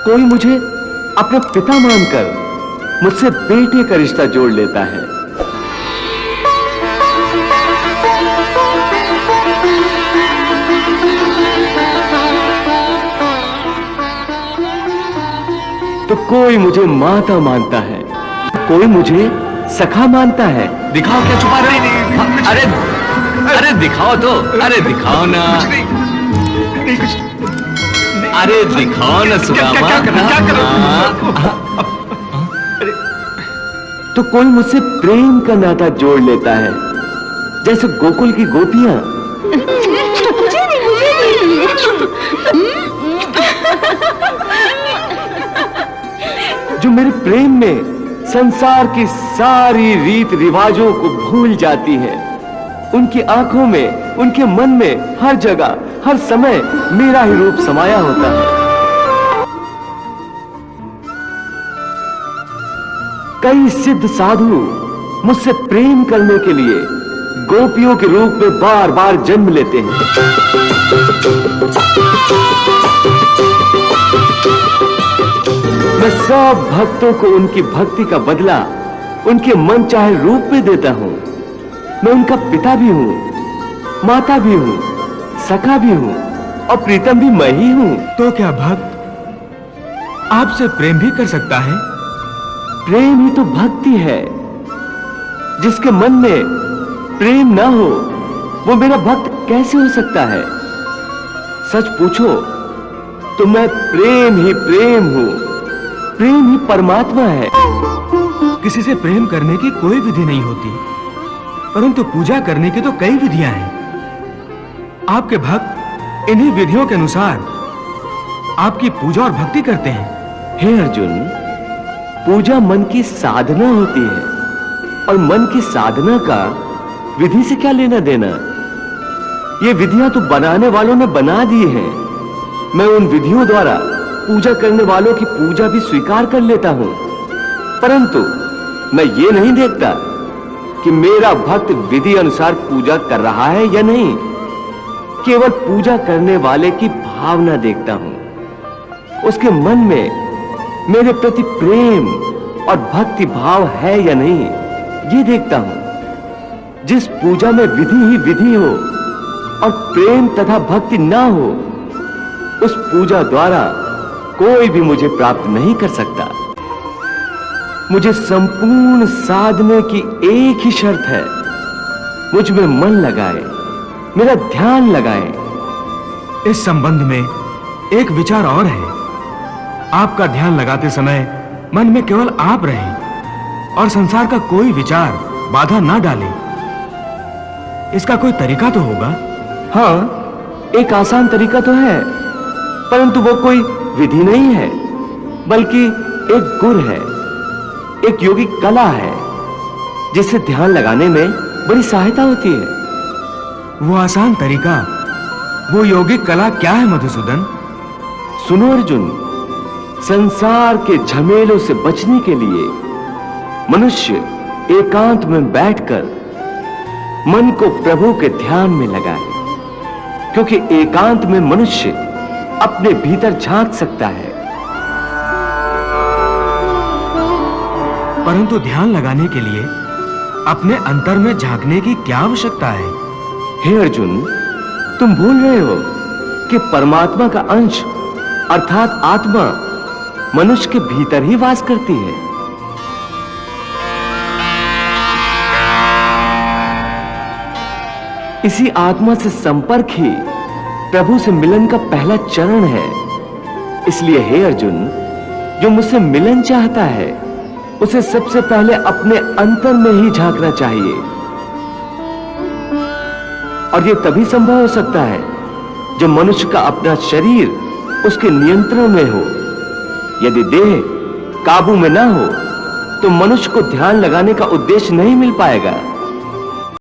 कोई मुझे अपने पिता मानकर मुझसे बेटे का रिश्ता जोड़ लेता है। तो कोई मुझे माता मानता है, कोई मुझे सखा मानता है। दिखाओ क्या छुपा रहे हो? अरे अरे दिखाओ तो, अरे दिखाओ ना। नहीं कुछ अरे दिखाओ ना सुदामा। क्या कर तो कोई मुझसे प्रेम का नाता जोड़ लेता है, जैसे गोकुल की गोपियां। जो मेरे प्रेम में संसार की सारी रीत रिवाजों को भूल जाती है। उनकी आंखों में, उनके मन में हर जगह हर समय मेरा ही रूप समाया होता है। कई सिद्ध साधु मुझसे प्रेम करने के लिए गोपियों के रूप में बार बार जन्म लेते हैं। मैं सब भक्तों को उनकी भक्ति का बदला उनके मन चाहे रूप में देता हूं। मैं उनका पिता भी हूं, माता भी हूं, सखा भी हूं और प्रीतम भी मैं ही हूं। तो क्या भक्त आपसे प्रेम भी कर सकता है? प्रेम ही तो भक्ति है। जिसके मन में प्रेम ना हो वो मेरा भक्त कैसे हो सकता है? सच पूछो तो मैं प्रेम ही प्रेम हूं। प्रेम ही परमात्मा है। किसी से प्रेम करने की कोई विधि नहीं होती, परंतु पूजा करने की तो कई विधियां हैं। आपके भक्त इन्हीं विधियों के अनुसार आपकी पूजा और भक्ति करते हैं। हे अर्जुन, पूजा मन की साधना होती है और मन की साधना का विधि से क्या लेना देना? ये विधियां तो बनाने वालों ने बना दी हैं। मैं उन विधियों द्वारा पूजा करने वालों की पूजा भी स्वीकार कर लेता हूं, परंतु मैं ये नहीं देखता कि मेरा भक्त विधि अनुसार पूजा कर रहा है या नहीं। केवल पूजा करने वाले की भावना देखता हूं, उसके मन में मेरे प्रति प्रेम और भक्ति भाव है या नहीं, ये देखता हूं। जिस पूजा में विधि ही विधि हो और प्रेम तथा भक्ति ना हो, उस पूजा द्वारा कोई भी मुझे प्राप्त नहीं कर सकता। मुझे संपूर्ण साधने की एक ही शर्त है, मुझ में मन लगाए, मेरा ध्यान लगाए। इस संबंध में एक विचार और है। आपका ध्यान लगाते समय मन में केवल आप रहें और संसार का कोई विचार बाधा ना डाले। इसका कोई तरीका तो होगा? हाँ, एक आसान तरीका तो है, परंतु वो कोई विधि नहीं है, बल्कि एक गुर है, एक योगिक कला है, जिससे ध्यान लगाने में बड़ी सहायता होती है। वो आसान तरीका, वो योगिक कला क्या है मधुसूदन? सुनो अर्जुन, संसार के झमेलों से बचने के लिए मनुष्य एकांत में बैठकर मन को प्रभु के ध्यान में लगाए, क्योंकि एकांत में मनुष्य अपने भीतर झांक सकता है। परंतु ध्यान लगाने के लिए अपने अंतर में झांकने की क्या आवश्यकता है? हे अर्जुन, तुम भूल रहे हो कि परमात्मा का अंश अर्थात आत्मा मनुष्य के भीतर ही वास करती है। इसी आत्मा से संपर्क ही प्रभु से मिलन का पहला चरण है। इसलिए हे अर्जुन, जो मुझसे मिलन चाहता है उसे सबसे पहले अपने अंतर में ही झांकना चाहिए। और यह तभी संभव हो सकता है जब मनुष्य का अपना शरीर उसके नियंत्रण में हो। यदि देह काबू में ना हो तो मनुष्य को ध्यान लगाने का उद्देश्य नहीं मिल पाएगा।